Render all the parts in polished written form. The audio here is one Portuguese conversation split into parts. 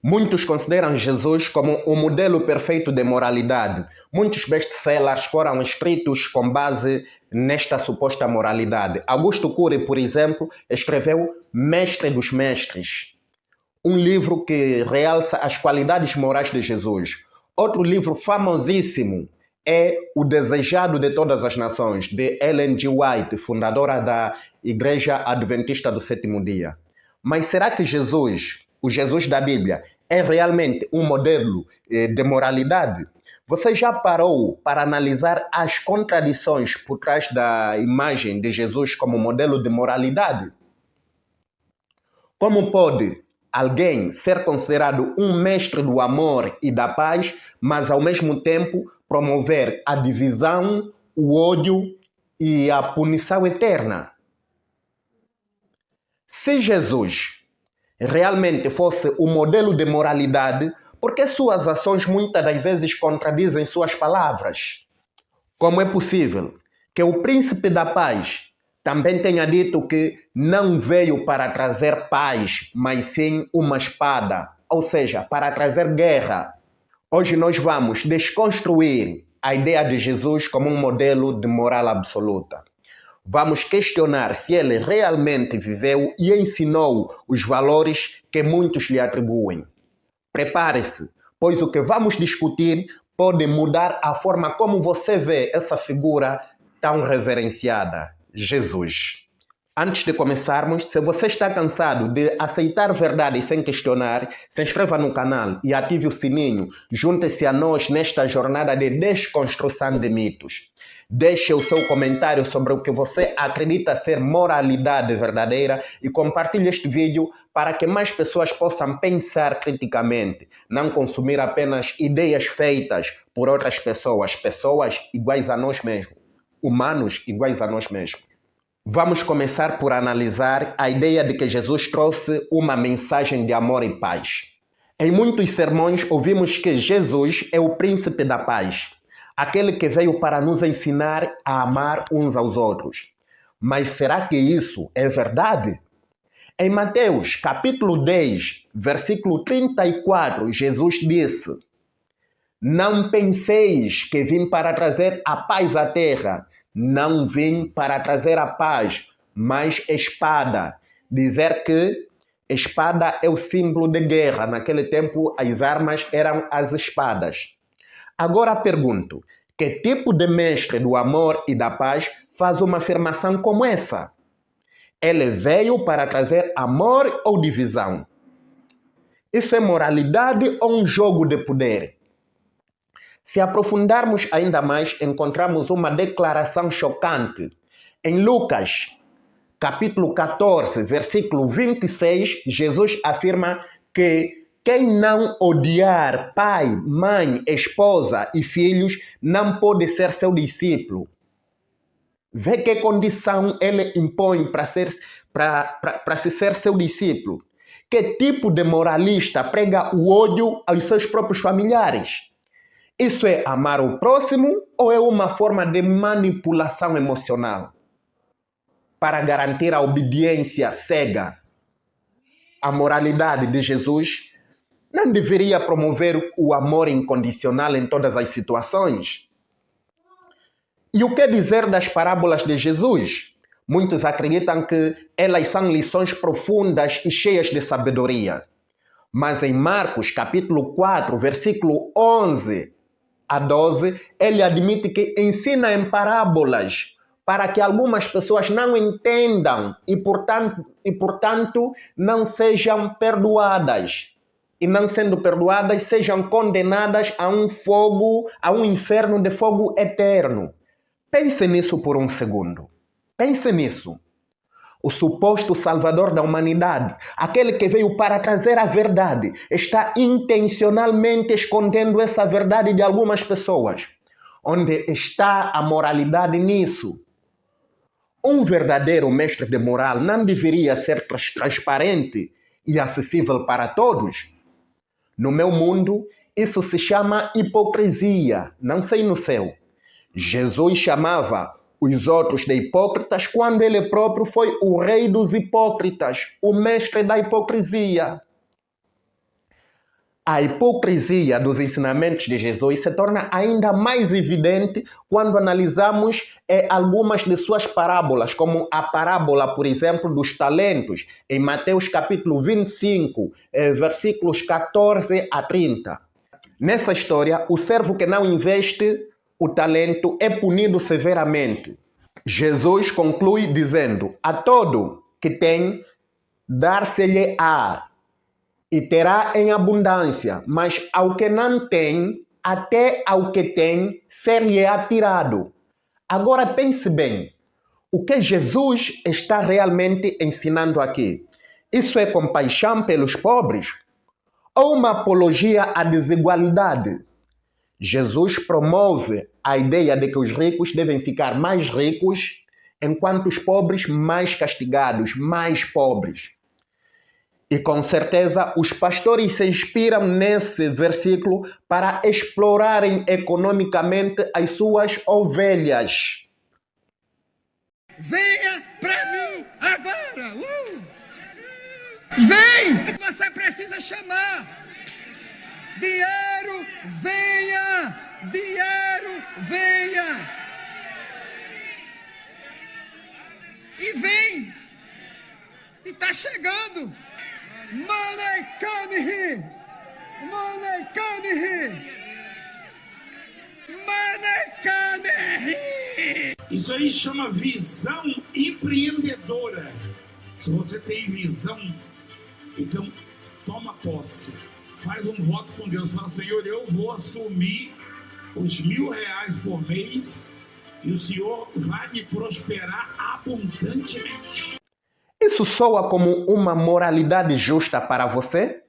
Muitos consideram Jesus como o modelo perfeito de moralidade. Muitos best-sellers foram escritos com base nesta suposta moralidade. Augusto Cury, por exemplo, escreveu Mestre dos Mestres, um livro que realça as qualidades morais de Jesus. Outro livro famosíssimo é O Desejado de Todas as Nações, de Ellen G. White, fundadora da Igreja Adventista do Sétimo Dia. Mas será que Jesus, o Jesus da Bíblia, é realmente um modelo de moralidade? Você já parou para analisar as contradições por trás da imagem de Jesus como modelo de moralidade? Como pode alguém ser considerado um mestre do amor e da paz, mas ao mesmo tempo promover a divisão, o ódio e a punição eterna? Se Jesus realmente fosse o modelo de moralidade, por que suas ações muitas das vezes contradizem suas palavras? Como é possível que o príncipe da paz também tenha dito que não veio para trazer paz, mas sim uma espada, ou seja, para trazer guerra? Hoje nós vamos desconstruir a ideia de Jesus como um modelo de moral absoluta. Vamos questionar se ele realmente viveu e ensinou os valores que muitos lhe atribuem. Prepare-se, pois o que vamos discutir pode mudar a forma como você vê essa figura tão reverenciada, Jesus. Antes de começarmos, se você está cansado de aceitar verdades sem questionar, se inscreva no canal e ative o sininho. Junte-se a nós nesta jornada de desconstrução de mitos. Deixe o seu comentário sobre o que você acredita ser moralidade verdadeira e compartilhe este vídeo para que mais pessoas possam pensar criticamente, não consumir apenas ideias feitas por outras pessoas, pessoas iguais a nós mesmos, humanos iguais a nós mesmos. Vamos começar por analisar a ideia de que Jesus trouxe uma mensagem de amor e paz. Em muitos sermões ouvimos que Jesus é o príncipe da paz, aquele que veio para nos ensinar a amar uns aos outros. Mas será que isso é verdade? Em Mateus, capítulo 10, versículo 34, Jesus disse: "Não penseis que vim para trazer a paz à terra. Não vim para trazer a paz, mas espada." Dizer que espada é o símbolo de guerra. Naquele tempo, as armas eram as espadas. Agora pergunto, que tipo de mestre do amor e da paz faz uma afirmação como essa? Ele veio para trazer amor ou divisão? Isso é moralidade ou um jogo de poder? Se aprofundarmos ainda mais, encontramos uma declaração chocante. Em Lucas, capítulo 14, versículo 26, Jesus afirma que quem não odiar pai, mãe, esposa e filhos não pode ser seu discípulo. Vê que condição ele impõe para se ser seu discípulo. Que tipo de moralista prega o ódio aos seus próprios familiares? Isso é amar o próximo ou é uma forma de manipulação emocional para garantir a obediência cega? A moralidade de Jesus não deveria promover o amor incondicional em todas as situações? E o que dizer das parábolas de Jesus? Muitos acreditam que elas são lições profundas e cheias de sabedoria. Mas em Marcos, capítulo 4, versículo 11 a 12, ele admite que ensina em parábolas para que algumas pessoas não entendam e, portanto, não sejam perdoadas. E não sendo perdoadas, sejam condenadas a um fogo, a um inferno de fogo eterno. Pense nisso por um segundo. Pense nisso. O suposto salvador da humanidade, aquele que veio para trazer a verdade, está intencionalmente escondendo essa verdade de algumas pessoas. Onde está a moralidade nisso? Um verdadeiro mestre de moral não deveria ser transparente e acessível para todos? No meu mundo, isso se chama hipocrisia, não sei no seu. Jesus chamava os outros de hipócritas quando ele próprio foi o rei dos hipócritas, o mestre da hipocrisia. A hipocrisia dos ensinamentos de Jesus se torna ainda mais evidente quando analisamos algumas de suas parábolas, como a parábola, por exemplo, dos talentos, em Mateus capítulo 25, versículos 14 a 30. Nessa história, o servo que não investe o talento é punido severamente. Jesus conclui dizendo: a todo que tem, dar-se-lhe-á, e terá em abundância, mas ao que não tem, até ao que tem, ser-lhe-á tirado. Agora pense bem, o que Jesus está realmente ensinando aqui? Isso é compaixão pelos pobres? Ou uma apologia à desigualdade? Jesus promove a ideia de que os ricos devem ficar mais ricos, enquanto os pobres mais castigados, mais pobres. E com certeza os pastores se inspiram nesse versículo para explorarem economicamente as suas ovelhas. Venha para mim agora! Vem! Você precisa chamar! Dinheiro, venha! Dinheiro, venha! E vem! E está chegando! Money come here! Money come here! Money come here! Isso aí chama visão empreendedora. Se você tem visão, então toma posse. Faz um voto com Deus. Fala: Senhor, eu vou assumir os R$1.000 por mês e o Senhor vai me prosperar abundantemente. Isso soa como uma moralidade justa para você?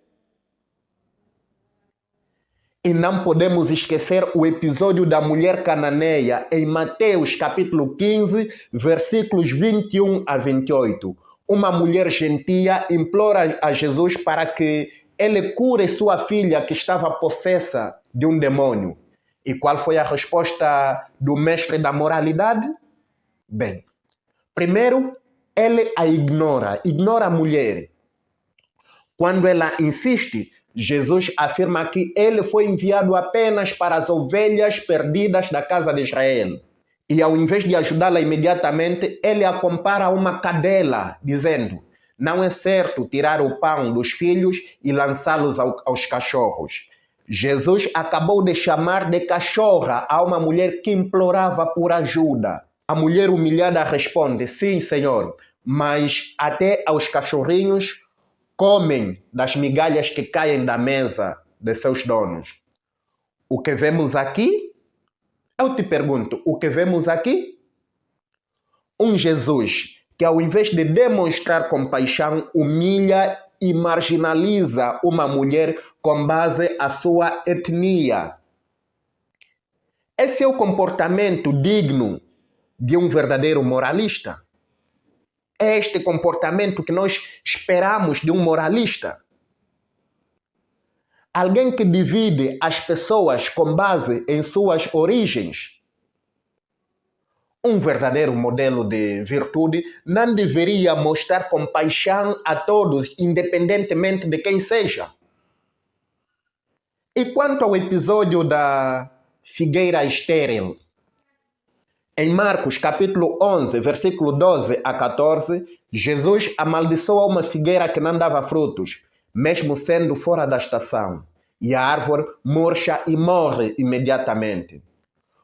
E não podemos esquecer o episódio da mulher cananeia em Mateus capítulo 15, versículos 21 a 28. Uma mulher gentia implora a Jesus para que ele cure sua filha que estava possessa de um demônio. E qual foi a resposta do mestre da moralidade? Bem, primeiro, ele a ignora a mulher. Quando ela insiste, Jesus afirma que ele foi enviado apenas para as ovelhas perdidas da casa de Israel. E ao invés de ajudá-la imediatamente, ele a compara a uma cadela, dizendo: não é certo tirar o pão dos filhos e lançá-los aos cachorros. Jesus acabou de chamar de cachorra a uma mulher que implorava por ajuda. A mulher humilhada responde: sim, Senhor, mas até aos cachorrinhos comem das migalhas que caem da mesa de seus donos. O que vemos aqui? Eu te pergunto, o que vemos aqui? Um Jesus que, ao invés de demonstrar compaixão, humilha e marginaliza uma mulher com base à sua etnia. Esse é o comportamento digno de um verdadeiro moralista? É este comportamento que nós esperamos de um moralista? Alguém que divide as pessoas com base em suas origens? Um verdadeiro modelo de virtude não deveria mostrar compaixão a todos, independentemente de quem seja. E quanto ao episódio da figueira estéril? Em Marcos capítulo 11, versículo 12 a 14, Jesus amaldiçoa uma figueira que não dava frutos, mesmo sendo fora da estação, e a árvore murcha e morre imediatamente.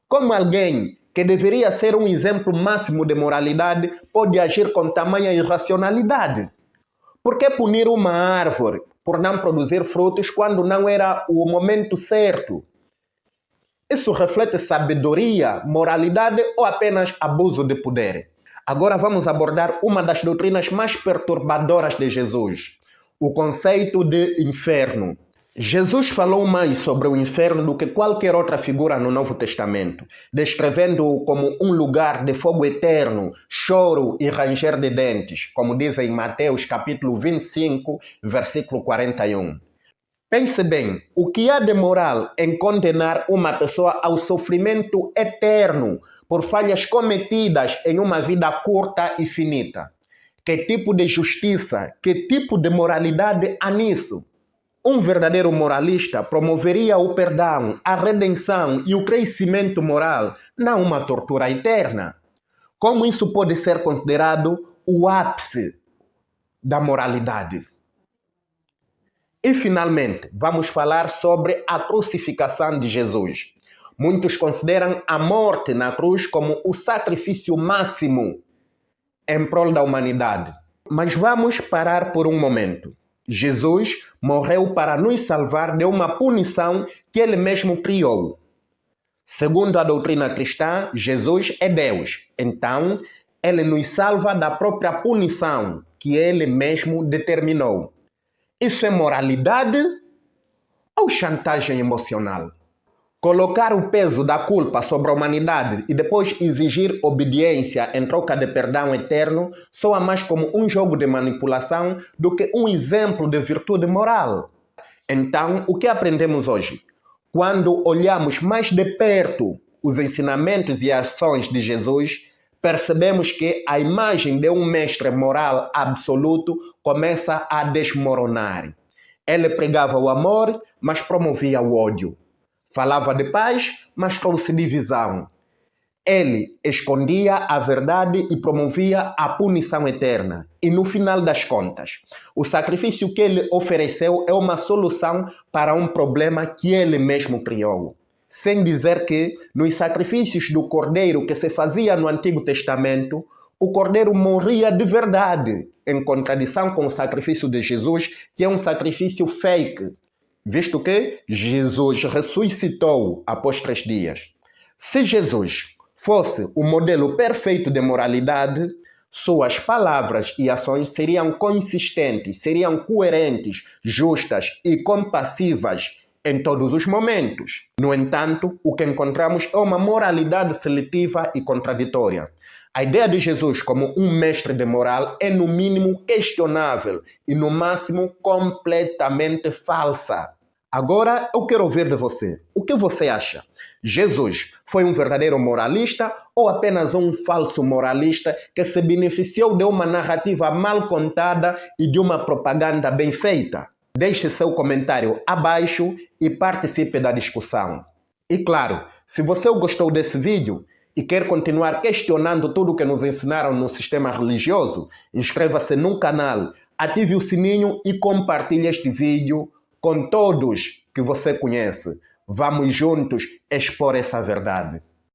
Como alguém que deveria ser um exemplo máximo de moralidade pode agir com tamanha irracionalidade? Por que punir uma árvore por não produzir frutos quando não era o momento certo? Isso reflete sabedoria, moralidade ou apenas abuso de poder? Agora vamos abordar uma das doutrinas mais perturbadoras de Jesus, o conceito de inferno. Jesus falou mais sobre o inferno do que qualquer outra figura no Novo Testamento, descrevendo-o como um lugar de fogo eterno, choro e ranger de dentes, como diz em Mateus capítulo 25, versículo 41. Pense bem, o que há de moral em condenar uma pessoa ao sofrimento eterno por falhas cometidas em uma vida curta e finita? Que tipo de justiça, que tipo de moralidade há nisso? Um verdadeiro moralista promoveria o perdão, a redenção e o crescimento moral, não uma tortura eterna. Como isso pode ser considerado o ápice da moralidade? E, finalmente, vamos falar sobre a crucificação de Jesus. Muitos consideram a morte na cruz como o sacrifício máximo em prol da humanidade. Mas vamos parar por um momento. Jesus morreu para nos salvar de uma punição que ele mesmo criou. Segundo a doutrina cristã, Jesus é Deus. Então, ele nos salva da própria punição que ele mesmo determinou. Isso é moralidade ou chantagem emocional? Colocar o peso da culpa sobre a humanidade e depois exigir obediência em troca de perdão eterno soa mais como um jogo de manipulação do que um exemplo de virtude moral. Então, o que aprendemos hoje? Quando olhamos mais de perto os ensinamentos e ações de Jesus, percebemos que a imagem de um mestre moral absoluto começa a desmoronar. Ele pregava o amor, mas promovia o ódio. Falava de paz, mas trouxe divisão. Ele escondia a verdade e promovia a punição eterna. E no final das contas, o sacrifício que ele ofereceu é uma solução para um problema que ele mesmo criou. Sem dizer que, nos sacrifícios do Cordeiro que se fazia no Antigo Testamento, o Cordeiro morria de verdade, em contradição com o sacrifício de Jesus, que é um sacrifício fake, visto que Jesus ressuscitou após 3 dias. Se Jesus fosse o modelo perfeito de moralidade, suas palavras e ações seriam consistentes, seriam coerentes, justas e compassivas em todos os momentos. No entanto, o que encontramos é uma moralidade seletiva e contraditória. A ideia de Jesus como um mestre de moral é no mínimo questionável e no máximo completamente falsa. Agora eu quero ouvir de você. O que você acha? Jesus foi um verdadeiro moralista ou apenas um falso moralista que se beneficiou de uma narrativa mal contada e de uma propaganda bem feita? Deixe seu comentário abaixo e participe da discussão. E claro, se você gostou desse vídeo e quer continuar questionando tudo o que nos ensinaram no sistema religioso, inscreva-se no canal, ative o sininho e compartilhe este vídeo com todos que você conhece. Vamos juntos expor essa verdade.